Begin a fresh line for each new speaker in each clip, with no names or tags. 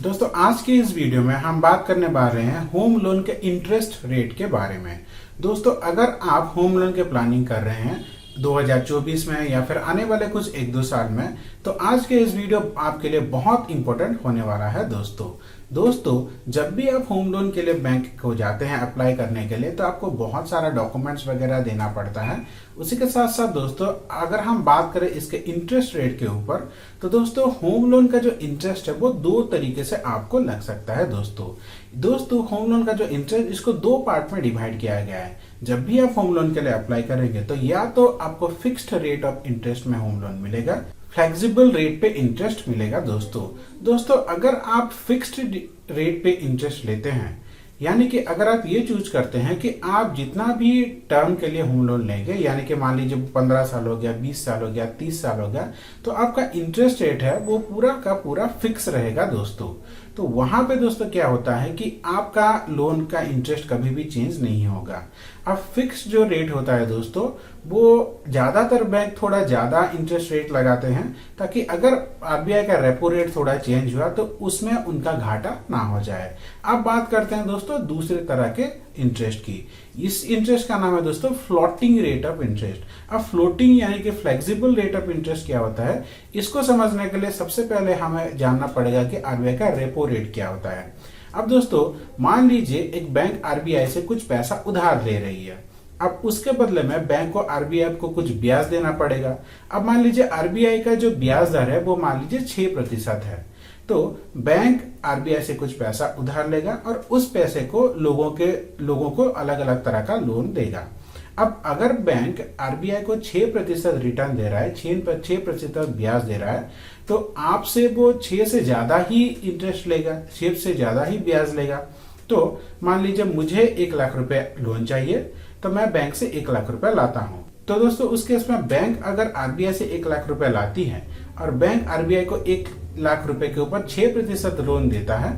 दोस्तों आज के इस वीडियो में हम बात करने जा रहे हैं होम लोन के इंटरेस्ट रेट के बारे में। दोस्तों अगर आप होम लोन के प्लानिंग कर रहे हैं 2024 में या फिर आने वाले कुछ 1-2 साल में, तो आज के इस वीडियो आपके लिए बहुत इंपॉर्टेंट होने वाला है। दोस्तों जब भी आप होम लोन के लिए बैंक को जाते हैं अप्लाई करने के लिए, तो आपको बहुत सारा डॉक्यूमेंट्स वगैरह देना पड़ता है। उसी के साथ साथ दोस्तों अगर हम बात करें इसके इंटरेस्ट रेट के ऊपर, तो दोस्तों होम लोन का जो इंटरेस्ट है वो 2 तरीके से आपको लग सकता है। दोस्तों होम लोन का जो इंटरेस्ट, इसको 2 पार्ट में डिवाइड किया गया है। जब भी आप होम लोन के लिए अप्लाई करेंगे तो या तो आपको फिक्स्ड रेट ऑफ इंटरेस्ट में होम लोन मिलेगा, फ्लेक्सिबल रेट पे इंटरेस्ट मिलेगा। दोस्तों अगर आप फिक्स्ड रेट पे इंटरेस्ट लेते हैं, यानी कि अगर आप ये चूज करते हैं कि आप जितना भी टर्म के लिए होम लोन लेंगे, यानी कि मान लीजिए 15 साल हो गया, 20 साल हो गया, 30 साल हो गया, तो आपका इंटरेस्ट रेट है वो पूरा का पूरा फिक्स रहेगा। तो वहां पे दोस्तों क्या होता है कि आपका लोन का इंटरेस्ट कभी भी चेंज नहीं होगा। अब फिक्स जो रेट होता है दोस्तों, वो ज्यादातर बैंक थोड़ा ज्यादा इंटरेस्ट रेट लगाते हैं, ताकि अगर आरबीआई का रेपो रेट थोड़ा चेंज हुआ तो उसमें उनका घाटा ना हो जाए। अब बात करते हैं दोस्तों दूसरे तरह के इंटरेस्ट की। इस इंटरेस्ट का नाम है दोस्तों फ्लोटिंग रेट ऑफ इंटरेस्ट। अब फ्लोटिंग यानी कि फ्लेक्सिबल रेट ऑफ इंटरेस्ट क्या होता है, इसको समझने के लिए सबसे पहले हमें जानना पड़ेगा कि आरबीआई का रेपो रेट क्या होता है। अब दोस्तों मान लीजिए एक बैंक आरबीआई से कुछ पैसा उधार ले रही है। अब उसके बदले में बैंक को आरबीआई को कुछ ब्याज देना पड़ेगा। अब मान लीजिए आरबीआई का जो ब्याज दर है वो मान लीजिए 6% है। तो बैंक आरबीआई से कुछ पैसा उधार लेगा और उस पैसे को लोगों को अलग अलग तरह का लोन देगा। अब अगर बैंक आरबीआई को 6% रिटर्न दे रहा है, 6% ब्याज दे रहा है, तो आपसे वो 6 से ज्यादा ही इंटरेस्ट लेगा, 6 से ज्यादा ही ब्याज लेगा। तो मान लीजिए मुझे 1 लाख रुपए लोन चाहिए, तो मैं बैंक से 1 लाख रुपए लाता हूं। तो दोस्तों उस केस में बैंक अगर आरबीआई से 1 लाख रुपए लाती है और बैंक आरबीआई को 1 लाख रुपए के ऊपर 6% लोन देता है,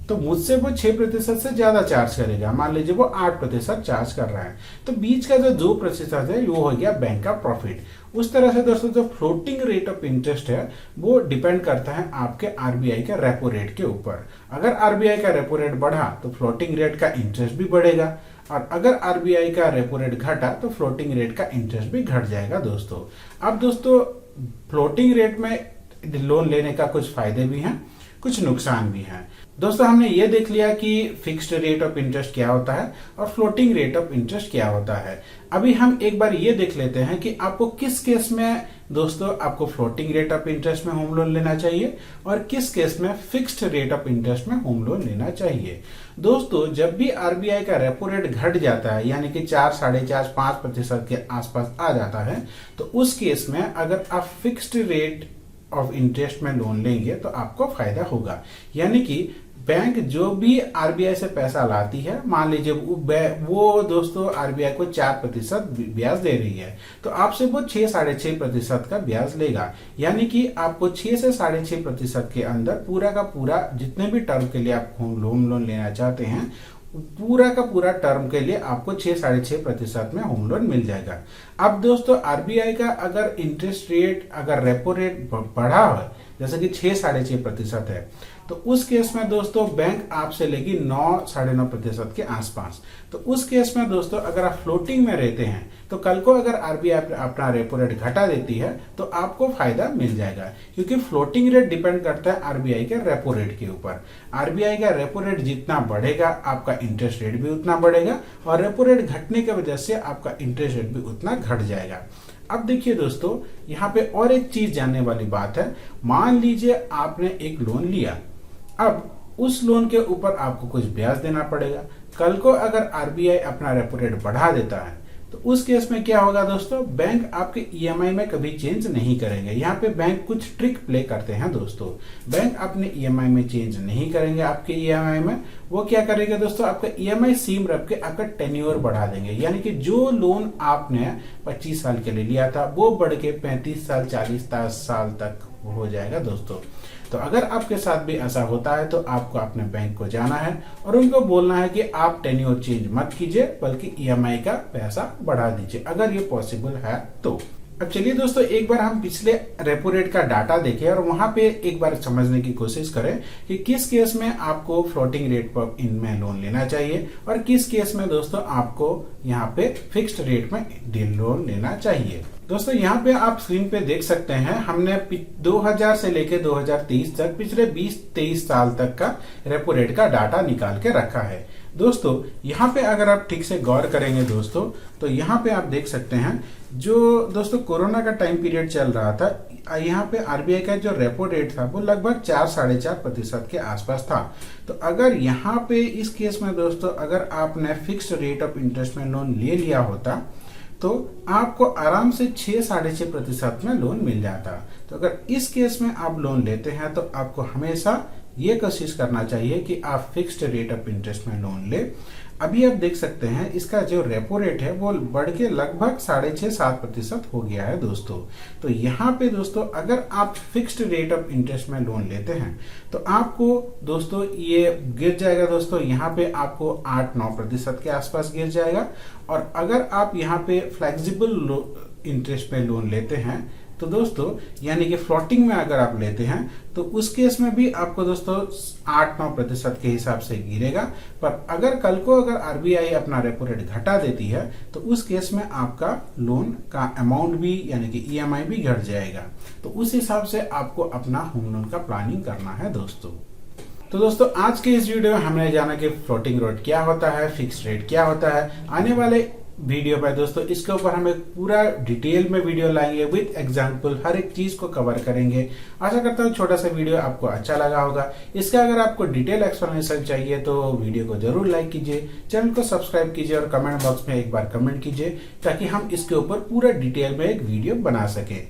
तो मुझसे वो 6% से ज्यादा चार्ज करेगा। मान लीजिए वो 8% चार्ज कर रहा है, तो बीच का जो 2% है वो हो गया बैंक का प्रॉफिट। उस तरह से दोस्तों जो फ्लोटिंग रेट ऑफ इंटरेस्ट है वो डिपेंड करता है आपके आरबीआई के रेपो रेट के ऊपर। अगर आरबीआई का रेपो रेट बढ़ा तो फ्लोटिंग रेट का इंटरेस्ट भी बढ़ेगा, और अगर आरबीआई का रेपो रेट घटा तो फ्लोटिंग रेट का इंटरेस्ट भी घट जाएगा। अब दोस्तों फ्लोटिंग रेट में लोन लेने का कुछ फायदे भी हैं, कुछ नुकसान भी हैं। दोस्तों हमने ये देख लिया कि फिक्स्ड रेट ऑफ इंटरेस्ट क्या होता है और फ्लोटिंग रेट ऑफ इंटरेस्ट क्या होता है। अभी हम एक बार ये देख लेते हैं कि आपको किस केस में दोस्तों आपको फ्लोटिंग रेट ऑफ इंटरेस्ट में होम लोन लेना चाहिए और किस केस में फिक्स्ड रेट ऑफ इंटरेस्ट में होम लोन लेना चाहिए। दोस्तों जब भी आरबीआई का रेपो रेट घट जाता है, यानी कि 4, 4.5, 5% के आसपास आ जाता है, तो उस केस में अगर आप फिक्स्ड रेट ऑफ इंटरेस्ट में लोन लेंगे तो आपको फायदा होगा। यानी कि बैंक जो भी आरबीआई से पैसा लाती है, मान लीजिए वो दोस्तों आरबीआई को 4% ब्याज दे रही है, तो आपसे वो 6-6.5% का ब्याज लेगा। यानी कि आपको 6 से 6.5% के अंदर पूरा का पूरा जितने भी टर्म के लिए आप होम लोन लेना चाहते हैं, पूरा का पूरा टर्म के लिए आपको 6-6.5% में होम लोन मिल जाएगा। अब दोस्तों आरबीआई का अगर इंटरेस्ट रेट, अगर रेपो रेट बढ़ा है जैसे कि 6-6.5% है, तो उस केस में दोस्तों बैंक आपसे लेगी 9-9.5% के आसपास। तो उस केस में दोस्तों अगर आप फ्लोटिंग में रहते हैं, तो कल को अगर आरबीआई अपना रेपो रेट घटा देती है तो आपको फायदा मिल जाएगा, क्योंकि फ्लोटिंग रेट डिपेंड करता है आरबीआई के रेपो रेट के ऊपर। आरबीआई का रेपो रेट जितना बढ़ेगा आपका इंटरेस्ट रेट भी उतना बढ़ेगा, और रेपो रेट घटने की वजह से आपका इंटरेस्ट रेट भी उतना घट जाएगा। अब देखिए दोस्तों यहाँ पे और एक चीज जानने वाली बात है। मान लीजिए आपने एक लोन लिया, अब उस लोन के ऊपर आपको कुछ ब्याज देना पड़ेगा। कल को अगर आरबीआई अपना रेपो रेट बढ़ा देता है, तो उस केस में क्या होगा दोस्तों, बैंक आपके ईएमआई में कभी चेंज नहीं करेंगे। यहाँ पे बैंक कुछ ट्रिक प्ले करते हैं दोस्तों। बैंक अपने ईएमआई में चेंज नहीं करेंगे, आपके ईएमआई में वो क्या करेंगे दोस्तों, आपका ईएमआई सेम रख के आपका टेन्योर बढ़ा देंगे। यानी कि जो लोन आपने 25 साल के लिए लिया था वो बढ़ के 35 साल, 40 साल तक हो जाएगा दोस्तों। तो अगर आपके साथ भी ऐसा होता है तो आपको अपने बैंक को जाना है और उनको बोलना है कि आप टेन्योर चेंज मत कीजिए, बल्कि ईएमआई का पैसा बढ़ा दीजिए, अगर ये पॉसिबल है तो। अब चलिए दोस्तों, एक बार हम पिछले रेपो रेट का डाटा देखें और वहां पे एक बार समझने की कोशिश करें कि किस केस में आपको फ्लोटिंग रेट पर इनमें लोन लेना चाहिए और किस केस में दोस्तों आपको यहाँ पे फिक्स्ड रेट में लोन लेना चाहिए। दोस्तों यहाँ पे आप स्क्रीन पे देख सकते हैं, हमने 2000 से लेके 2023 तक पिछले 20-23 साल तक का रेपो रेट का डाटा निकाल के रखा है। दोस्तों यहाँ पे अगर आप ठीक से गौर करेंगे दोस्तों, तो यहाँ पे आप देख सकते हैं जो दोस्तों कोरोना का टाइम पीरियड चल रहा था, यहाँ पे आरबीआई का जो रेपो रेट था वो लगभग 4-4.5% के आसपास था। तो अगर यहाँ पे इस केस में दोस्तों अगर आपने फिक्स्ड रेट ऑफ इंटरेस्ट में लोन ले लिया होता तो आपको आराम से 6-6.5% में लोन मिल जाता। तो अगर इस केस में आप लोन लेते हैं तो आपको हमेशा ये कोशिश करना चाहिए कि आप फिक्स्ड रेट ऑफ इंटरेस्ट में लोन ले। अभी आप देख सकते हैं इसका जो रेपो रेट है वो बढ़ के लगभग 6.5-7% हो गया है दोस्तों। तो यहाँ पे दोस्तों अगर आप फिक्स्ड रेट ऑफ इंटरेस्ट में लोन लेते हैं तो आपको दोस्तों ये गिर जाएगा दोस्तों, यहाँ पे आपको 8-9% के आसपास गिर जाएगा। और अगर आप यहाँ पे फ्लेक्सिबल इंटरेस्ट पे लोन लेते हैं तो दोस्तों यानी कि फ्लोटिंग में अगर आप लेते हैं तो उस केस में भी आपको दोस्तों 8-9% के हिसाब से गिरेगा। पर अगर कल को अगर आरबीआई अपना रेपो रेट घटा देती है तो उस केस में आपका लोन का अमाउंट भी यानी कि ईएमआई भी घट जाएगा। तो उस हिसाब से आपको अपना होम लोन का प्लानिंग करना है दोस्तों। तो दोस्तों आज के इस वीडियो में हमने जाना कि फ्लोटिंग रेट क्या होता है, फिक्स्ड रेट क्या होता है। आने वाले वीडियो पे दोस्तों इसके ऊपर हम एक पूरा डिटेल में वीडियो लाएंगे विद एग्जांपल, हर एक चीज को कवर करेंगे। आशा करता हूँ छोटा सा वीडियो आपको अच्छा लगा होगा। इसका अगर आपको डिटेल एक्सप्लेनेशन चाहिए तो वीडियो को जरूर लाइक कीजिए, चैनल को सब्सक्राइब कीजिए और कमेंट बॉक्स में एक बार कमेंट कीजिए ताकि हम इसके ऊपर पूरा डिटेल में एक वीडियो बना सके।